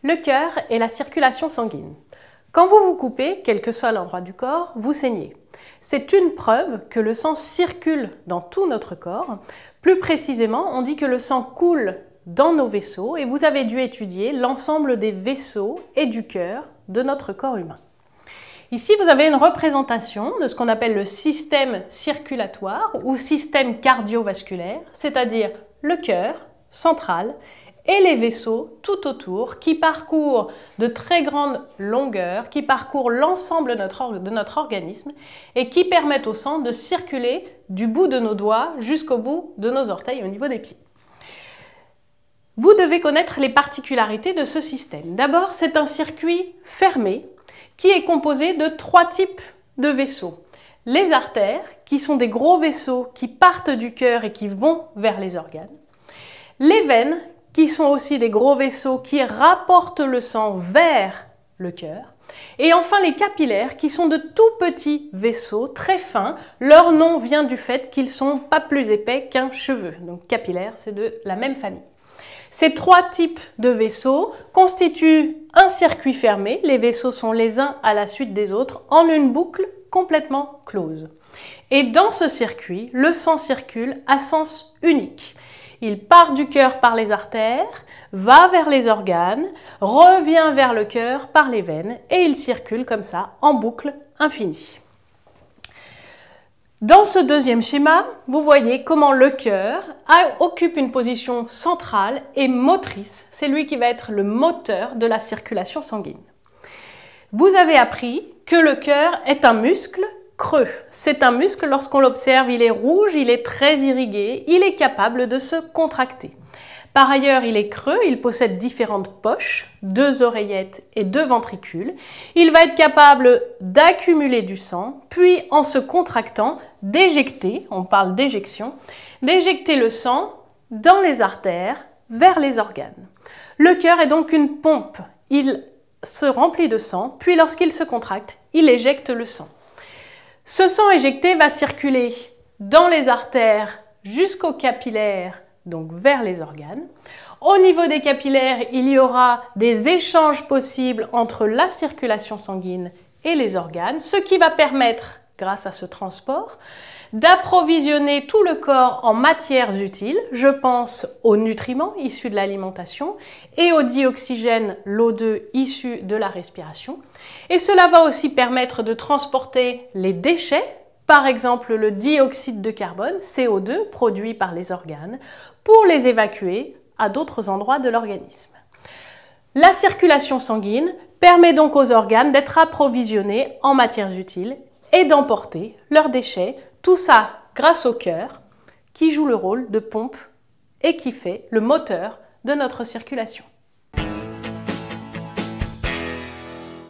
Le cœur est la circulation sanguine. Quand vous vous coupez, quel que soit l'endroit du corps, vous saignez. C'est une preuve que le sang circule dans tout notre corps. Plus précisément, on dit que le sang coule dans nos vaisseaux et vous avez dû étudier l'ensemble des vaisseaux et du cœur de notre corps humain. Ici, vous avez une représentation de ce qu'on appelle le système circulatoire ou système cardiovasculaire, c'est-à-dire le cœur central et les vaisseaux tout autour qui parcourent de très grandes longueurs, qui parcourent l'ensemble de notre organisme et qui permettent au sang de circuler du bout de nos doigts jusqu'au bout de nos orteils au niveau des pieds. Vous devez connaître les particularités de ce système. D'abord, c'est un circuit fermé qui est composé de 3 types de vaisseaux. Les artères, qui sont des gros vaisseaux qui partent du cœur et qui vont vers les organes. Les veines, qui sont aussi des gros vaisseaux qui rapportent le sang vers le cœur. Et enfin les capillaires, qui sont de tout petits vaisseaux très fins. Leur nom vient du fait qu'ils sont pas plus épais qu'un cheveu. Donc capillaire, c'est de la même famille. Ces 3 types de vaisseaux constituent un circuit fermé. Les vaisseaux sont les uns à la suite des autres en une boucle complètement close. Et dans ce circuit, le sang circule à sens unique. Il part du cœur par les artères, va vers les organes, revient vers le cœur par les veines et il circule comme ça en boucle infinie. Dans ce deuxième schéma, vous voyez comment le cœur occupe une position centrale et motrice. C'est lui qui va être le moteur de la circulation sanguine. Vous avez appris que le cœur est un muscle creux. C'est un muscle, lorsqu'on l'observe, il est rouge, il est très irrigué, il est capable de se contracter. Par ailleurs, il est creux, il possède différentes poches, 2 oreillettes et 2 ventricules. Il va être capable d'accumuler du sang, puis en se contractant, d'éjecter, on parle d'éjection, d'éjecter le sang dans les artères vers les organes. Le cœur est donc une pompe. Il se remplit de sang, puis lorsqu'il se contracte, il éjecte le sang. Ce sang éjecté va circuler dans les artères jusqu'aux capillaires, donc vers les organes. Au niveau des capillaires, il y aura des échanges possibles entre la circulation sanguine et les organes, ce qui va permettre, grâce à ce transport, d'approvisionner tout le corps en matières utiles. Je pense aux nutriments issus de l'alimentation et au dioxygène, l'O2 issu de la respiration. Et cela va aussi permettre de transporter les déchets, par exemple le dioxyde de carbone, CO2, produit par les organes, pour les évacuer à d'autres endroits de l'organisme. La circulation sanguine permet donc aux organes d'être approvisionnés en matières utiles et d'emporter leurs déchets, tout ça grâce au cœur qui joue le rôle de pompe et qui fait le moteur de notre circulation.